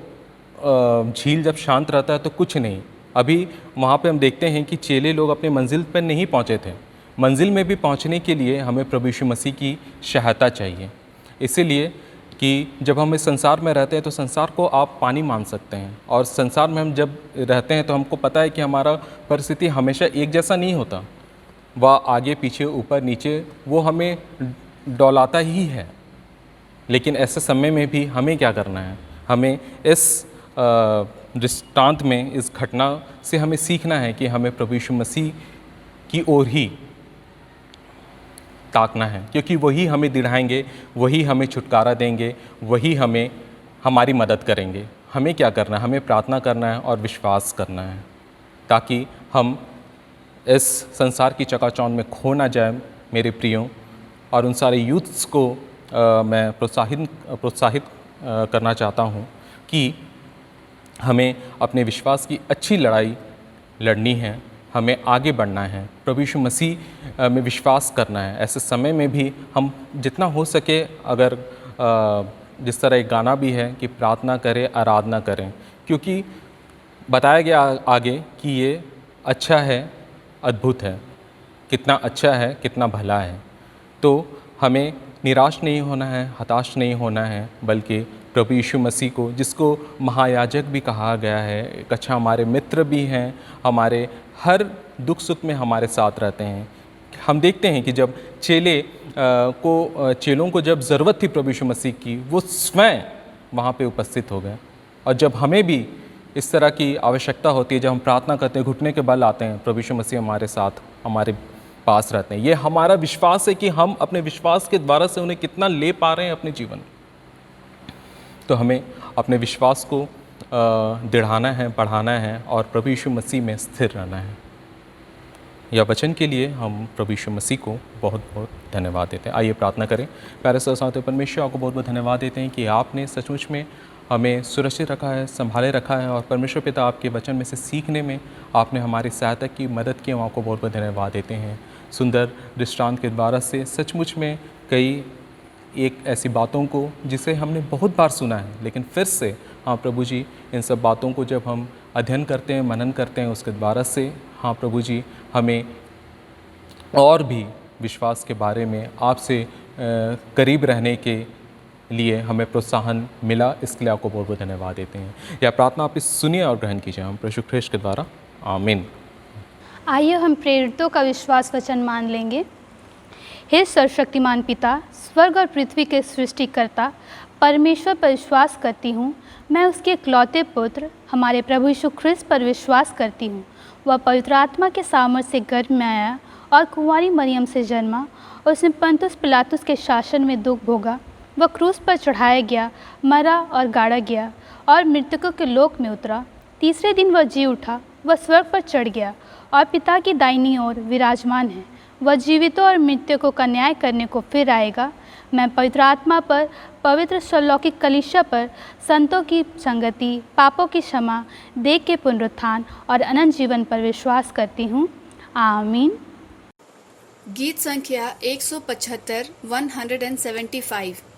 झील जब शांत रहता है तो कुछ नहीं। अभी वहाँ पे हम देखते हैं कि चेले लोग अपने मंजिल पर नहीं पहुँचे थे। मंजिल में भी पहुँचने के लिए हमें प्रभु यीशु मसीह की सहायता चाहिए। इसीलिए कि जब हम इस संसार में रहते हैं तो संसार को आप पानी मान सकते हैं, और संसार में हम जब रहते हैं तो हमको पता है कि हमारा परिस्थिति हमेशा एक जैसा नहीं होता। वह आगे पीछे ऊपर नीचे वो हमें डौलाता ही है। लेकिन ऐसे समय में भी हमें क्या करना है, हमें इस दृष्टांत में, इस घटना से हमें सीखना है कि हमें प्रभु यीशु मसीह की ओर ही ताकना है, क्योंकि वही हमें दिलाएंगे, वही हमें छुटकारा देंगे, वही हमें हमारी मदद करेंगे। हमें क्या करना है, हमें प्रार्थना करना है और विश्वास करना है, ताकि हम इस संसार की चकाचौंध में खो ना जाए मेरे प्रियों। और उन सारे यूथ्स को मैं प्रोत्साहित करना चाहता हूँ कि हमें अपने विश्वास की अच्छी लड़ाई लड़नी है, हमें आगे बढ़ना है, प्रभु यीशु मसीह में विश्वास करना है। ऐसे समय में भी हम जितना हो सके, अगर जिस तरह एक गाना भी है कि प्रार्थना करें, आराधना करें, क्योंकि बताया गया आगे कि ये अच्छा है, अद्भुत है, कितना अच्छा है, कितना भला है। तो हमें निराश नहीं होना है, हताश नहीं होना है, बल्कि प्रभु यीशु मसीह को, जिसको महायाजक भी कहा गया है, एक अच्छा हमारे मित्र भी हैं, हमारे हर दुख सुख में हमारे साथ रहते हैं। हम देखते हैं कि जब चेलों को जब ज़रूरत थी प्रभु यीशु मसीह की, वो स्वयं वहाँ पे उपस्थित हो गए। और जब हमें भी इस तरह की आवश्यकता होती है, जब हम प्रार्थना करते हैं, घुटने के बल आते हैं, प्रभु यीशु मसीह हमारे साथ, हमारे पास रहते हैं। ये हमारा विश्वास है कि हम अपने विश्वास के द्वारा से उन्हें कितना ले पा रहे हैं अपने जीवन। तो हमें अपने विश्वास को दृढ़ाना है, बढ़ाना है और प्रभु यीशु मसीह में स्थिर रहना है। यह वचन के लिए हम प्रभु यीशु मसीह को बहुत बहुत धन्यवाद देते हैं। आइए प्रार्थना करें। प्यारे सर्वशक्तिमान परमेश्वर, आपको बहुत बहुत धन्यवाद देते हैं कि आपने सचमुच में हमें सुरक्षित रखा है, संभाले रखा है, और परमेश्वर पिता आपके वचन में से सीखने में आपने हमारी सहायता की, मदद की। हम आपको बहुत बहुत धन्यवाद देते हैं। सुंदर दृष्टांत के द्वारा से सचमुच में कई एक ऐसी बातों को जिसे हमने बहुत बार सुना है, लेकिन फिर से हाँ प्रभु जी, इन सब बातों को जब हम अध्ययन करते हैं, मनन करते हैं उसके द्वारा से, हाँ प्रभु जी, हमें और भी विश्वास के बारे में आपसे करीब रहने के लिए हमें प्रोत्साहन मिला। इसके लिए आपको बहुत बहुत धन्यवाद देते हैं। यह प्रार्थना आप इस सुनिए और ग्रहण कीजिए हम प्रभु ख्रीष्ट के द्वारा, आमीन। आइए हम प्रेरितों का विश्वास वचन मान लेंगे। हे सर्वशक्तिमान पिता, स्वर्ग और पृथ्वी के सृष्टिकर्ता परमेश्वर पर विश्वास करती हूँ। मैं उसके इकलौते पुत्र हमारे प्रभु यीशु ख्रीष्ट पर विश्वास करती हूँ। वह पवित्र आत्मा के सामर्थ्य से गर्भ में आया और कुंवारी मरियम से जन्मा। उसने पंतुस पिलातुस के शासन में दुख भोगा। वह क्रूस पर चढ़ाया गया, मरा और गाड़ा गया और मृतकों के लोक में उतरा। तीसरे दिन वह जी उठा। वह स्वर्ग पर चढ़ गया और पिता की दाहिनी ओर विराजमान है। वह जीवितों और मृतकों का न्याय करने को फिर आएगा। मैं पवित्र आत्मा पर, पवित्र स्वलौकिक कलीसिया पर, संतों की संगति, पापों की क्षमा, देह के पुनरुत्थान और अनंत जीवन पर विश्वास करती हूँ। आमीन। गीत संख्या 175 175।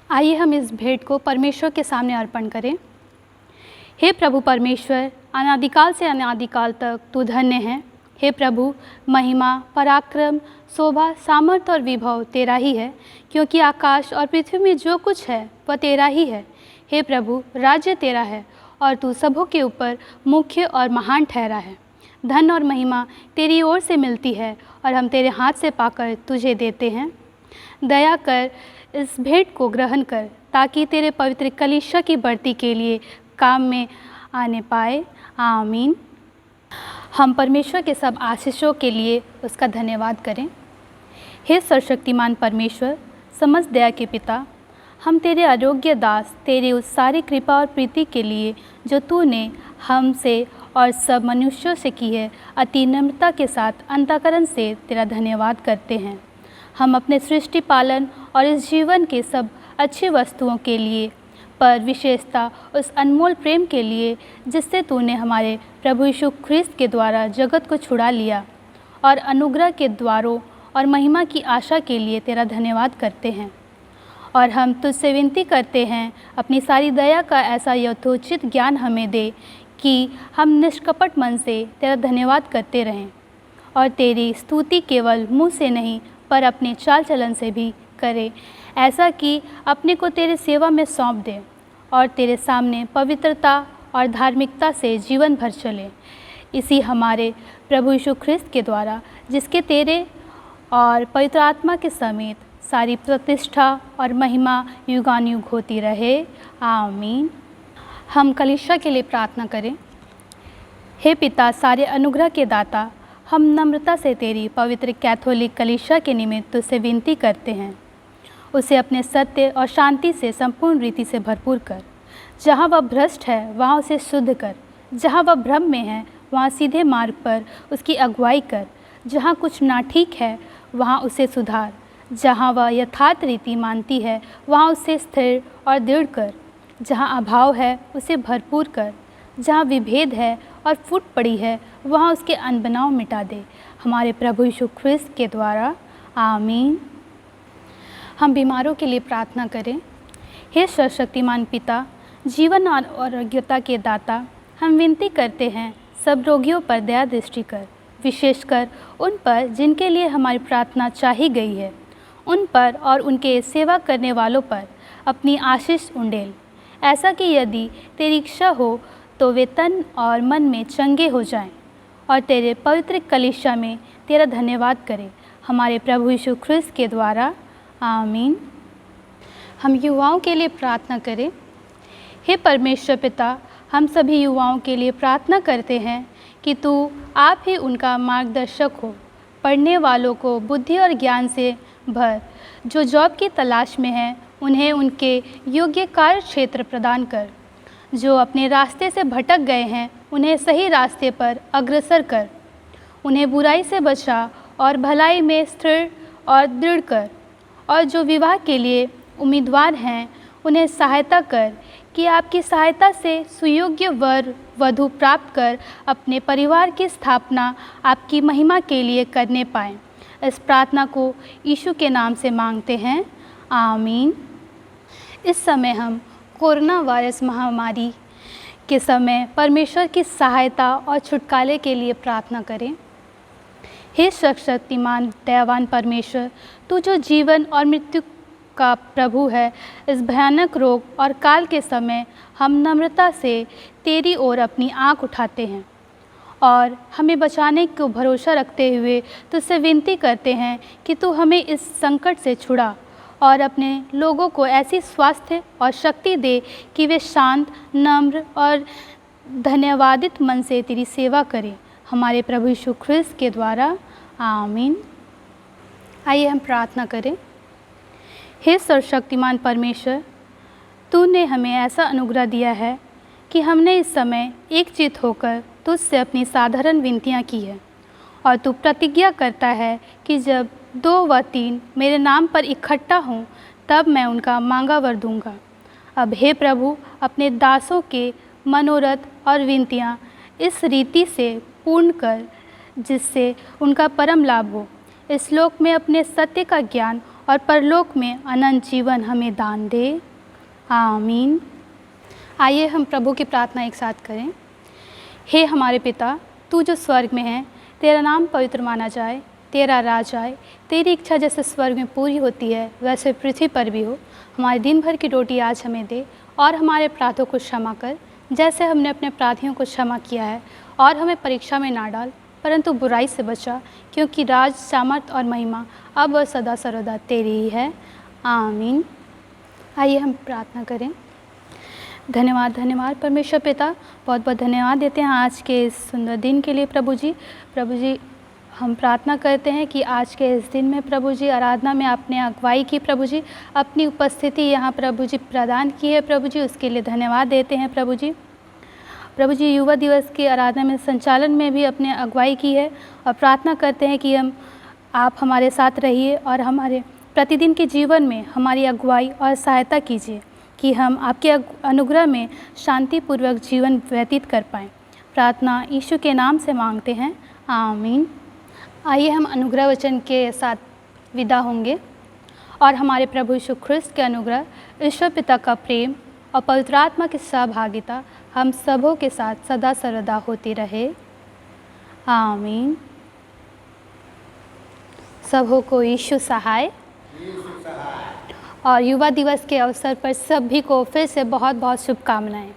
आइए हम इस भेंट को परमेश्वर के सामने अर्पण करें। हे प्रभु परमेश्वर, अनादिकाल से अनादिकाल तक तू धन्य है। हे प्रभु, महिमा, पराक्रम, शोभा, सामर्थ्य और विभव तेरा ही है, क्योंकि आकाश और पृथ्वी में जो कुछ है वह तेरा ही है। हे प्रभु, राज्य तेरा है और तू सबों के ऊपर मुख्य और महान ठहरा है। धन और महिमा तेरी ओर से मिलती है और हम तेरे हाथ से पाकर तुझे देते हैं। दया कर, इस भेंट को ग्रहण कर, ताकि तेरे पवित्र कलीसिया की बढ़ती के लिए काम में आने पाए। आमीन। हम परमेश्वर के सब आशीषों के लिए उसका धन्यवाद करें। हे सर्वशक्तिमान परमेश्वर, समस्त दया के पिता, हम तेरे अयोग्य दास तेरी उस सारी कृपा और प्रीति के लिए जो तूने हमसे और सब मनुष्यों से की है, अति नम्रता के साथ अंतःकरण से तेरा धन्यवाद करते हैं। हम अपने सृष्टि पालन और इस जीवन के सब अच्छी वस्तुओं के लिए, पर विशेषता उस अनमोल प्रेम के लिए जिससे तूने हमारे प्रभु यीशु ख्रीस्त के द्वारा जगत को छुड़ा लिया, और अनुग्रह के द्वारों और महिमा की आशा के लिए तेरा धन्यवाद करते हैं। और हम तुझसे विनती करते हैं, अपनी सारी दया का ऐसा यथोचित ज्ञान हमें दे कि हम निष्कपट मन से तेरा धन्यवाद करते रहें और तेरी स्तुति केवल मुँह से नहीं पर अपने चाल चलन से भी करे, ऐसा कि अपने को तेरे सेवा में सौंप दे और तेरे सामने पवित्रता और धार्मिकता से जीवन भर चले। इसी हमारे प्रभु यीशु ख्रिस्त के द्वारा, जिसके तेरे और पवित्र आत्मा के समेत सारी प्रतिष्ठा और महिमा युगानुयुग होती रहे। आमीन। हम कलीसिया के लिए प्रार्थना करें। हे पिता, सारे अनुग्रह के दाता, हम नम्रता से तेरी पवित्र कैथोलिक कलीसिया के निमित्त तुझसे विनती करते हैं, उसे अपने सत्य और शांति से संपूर्ण रीति से भरपूर कर। जहाँ वह भ्रष्ट है वहाँ उसे शुद्ध कर, जहाँ वह भ्रम में है वहाँ सीधे मार्ग पर उसकी अगुवाई कर। जहाँ कुछ ना ठीक है वहाँ उसे सुधार, जहाँ वह यथार्थ रीति मानती है वहाँ उसे स्थिर और दृढ़ कर। जहाँ अभाव है उसे भरपूर कर, जहाँ विभेद है और फूट पड़ी है वहाँ उसके अनबनाव मिटा दे। हमारे प्रभु यीशु ख्रिस्त के द्वारा। आमीन। हम बीमारों के लिए प्रार्थना करें। हे सर्वशक्तिमान पिता, जीवन और आरोग्यता के दाता, हम विनती करते हैं सब रोगियों पर दया दृष्टि कर, विशेषकर उन पर जिनके लिए हमारी प्रार्थना चाही गई है, उन पर और उनके सेवा करने वालों पर अपनी आशीष उंडेल, ऐसा कि यदि तेरी इच्छा हो तो वे तन और मन में चंगे हो जाएं और तेरे पवित्र कलीसिया में तेरा धन्यवाद करें। हमारे प्रभु यीशु ख्रिस्त के द्वारा। आमीन। हम युवाओं के लिए प्रार्थना करें। हे परमेश्वर पिता, हम सभी युवाओं के लिए प्रार्थना करते हैं कि तू आप ही उनका मार्गदर्शक हो। पढ़ने वालों को बुद्धि और ज्ञान से भर, जो जॉब की तलाश में हैं उन्हें उनके योग्य कार्य क्षेत्र प्रदान कर। जो अपने रास्ते से भटक गए हैं उन्हें सही रास्ते पर अग्रसर कर। उन्हें बुराई से बचा और भलाई में स्थिर और दृढ़ कर। और जो विवाह के लिए उम्मीदवार हैं उन्हें सहायता कर कि आपकी सहायता से सुयोग्य वर वधु प्राप्त कर अपने परिवार की स्थापना आपकी महिमा के लिए करने पाएँ। इस प्रार्थना को यीशु के नाम से मांगते हैं। आमीन। इस समय हम कोरोना वायरस महामारी के समय परमेश्वर की सहायता और छुटकारे के लिए प्रार्थना करें। हे सर्वशक्तिमान दयावान परमेश्वर, तू जो जीवन और मृत्यु का प्रभु है, इस भयानक रोग और काल के समय हम नम्रता से तेरी ओर अपनी आँख उठाते हैं और हमें बचाने को भरोसा रखते हुए तुझसे विनती करते हैं कि तू हमें इस संकट से छुड़ा और अपने लोगों को ऐसी स्वास्थ्य और शक्ति दे कि वे शांत, नम्र और धन्यवादित मन से तेरी सेवा करें। हमारे प्रभु यीशु ख्रिस्त के द्वारा। आमीन। आइए हम प्रार्थना करें। हे सर्वशक्तिमान परमेश्वर, तूने हमें ऐसा अनुग्रह दिया है कि हमने इस समय एकचित्त होकर तुझसे अपनी साधारण विनतियाँ की है और तू प्रतिज्ञा करता है कि जब 2 व 3 मेरे नाम पर इकट्ठा हों तब मैं उनका मांगा वर दूंगा। अब हे प्रभु, अपने दासों के मनोरथ और विनतियाँ इस रीति से पूर्ण कर जिससे उनका परम लाभ हो। इस लोक में अपने सत्य का ज्ञान और परलोक में अनंत जीवन हमें दान दे। आमीन। आइए हम प्रभु की प्रार्थना एक साथ करें। हे हमारे पिता, तू जो स्वर्ग में है, तेरा नाम पवित्र माना जाए, तेरा राज आए, तेरी इच्छा जैसे स्वर्ग में पूरी होती है वैसे पृथ्वी पर भी हो। हमारे दिन भर की रोटी आज हमें दे और हमारे अपराधों को क्षमा कर जैसे हमने अपने अपराधियों को क्षमा किया है, और हमें परीक्षा में ना डाल परंतु बुराई से बचा, क्योंकि राज, सामर्थ और महिमा अब और सदा सर्वदा तेरी ही है। आमीन। आइए हम प्रार्थना करें। धन्यवाद परमेश्वर पिता, बहुत बहुत धन्यवाद देते हैं आज के इस सुंदर दिन के लिए। प्रभु जी हम प्रार्थना करते हैं कि आज के इस दिन में प्रभु जी आराधना में आपने अगुवाई की, प्रभु जी अपनी उपस्थिति यहाँ प्रभु जी प्रदान की है, प्रभु जी उसके लिए धन्यवाद देते हैं। प्रभु जी युवा दिवस की आराधना में संचालन में भी अपने अगुवाई की है और प्रार्थना करते हैं कि आप हमारे साथ रहिए और हमारे प्रतिदिन के जीवन में हमारी अगुवाई और सहायता कीजिए कि हम आपके अनुग्रह में शांतिपूर्वक जीवन व्यतीत कर पाएँ। प्रार्थना यीशु के नाम से मांगते हैं। आमीन। आइए हम अनुग्रह वचन के साथ विदा होंगे और हमारे प्रभु यीशु ख्रिस्त के अनुग्रह, ईश्वर पिता का प्रेम और पवित्र आत्मा की सहभागिता हम सबों के साथ सदा सर्वदा होती रहे। आमीन। सबों को यीशु सहाय। और युवा दिवस के अवसर पर सभी को फिर से बहुत बहुत शुभकामनाएं।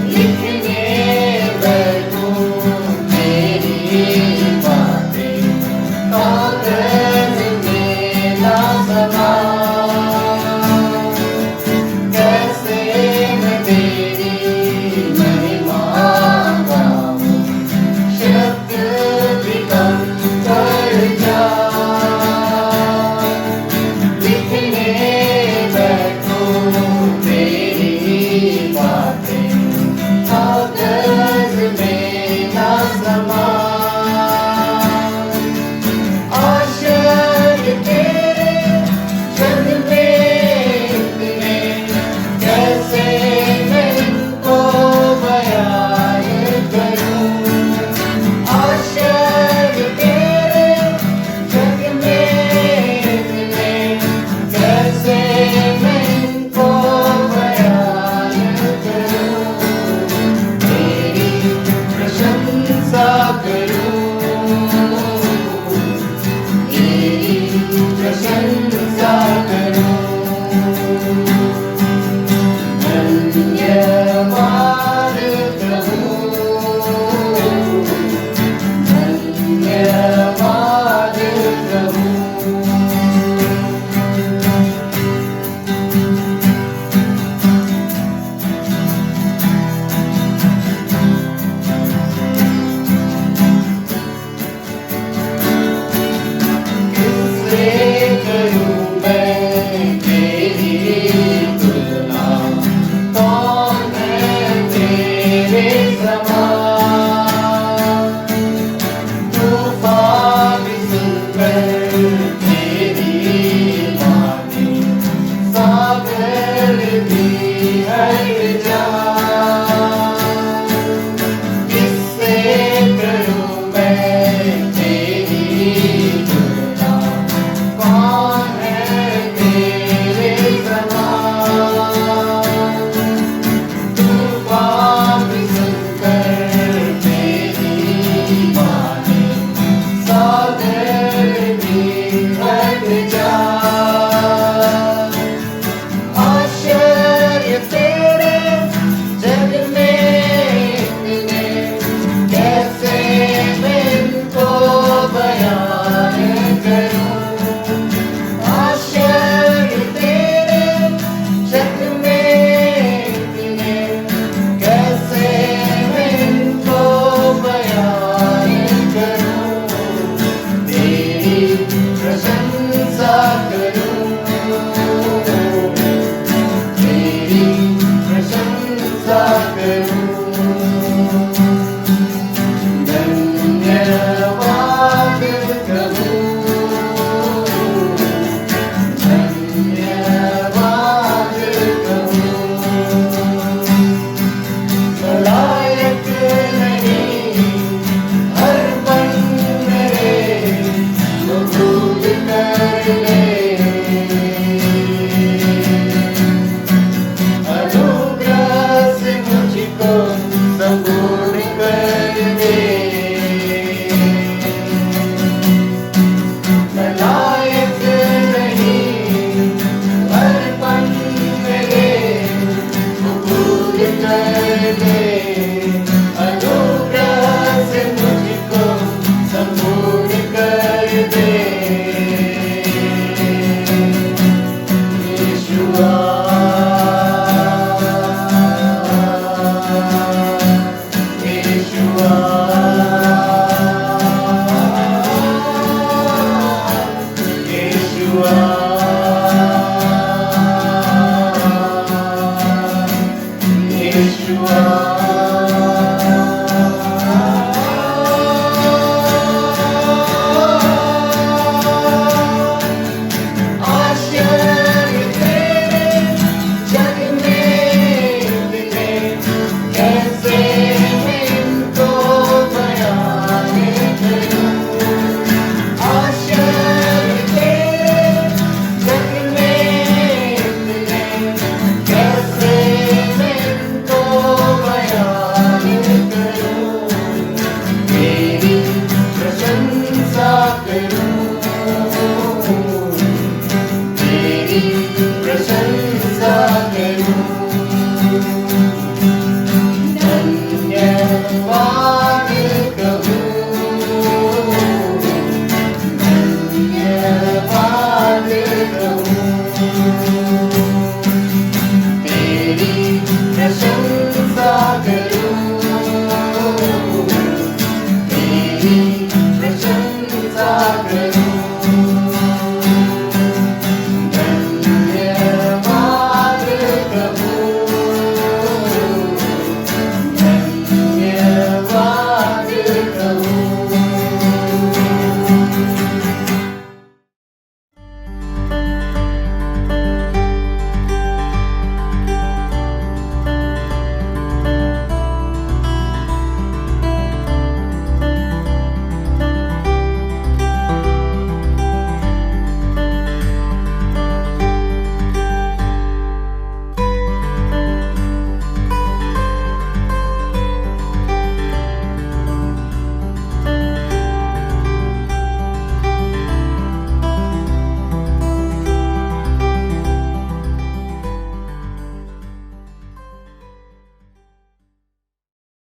लिखने बैठूं तेरी प्रशंसा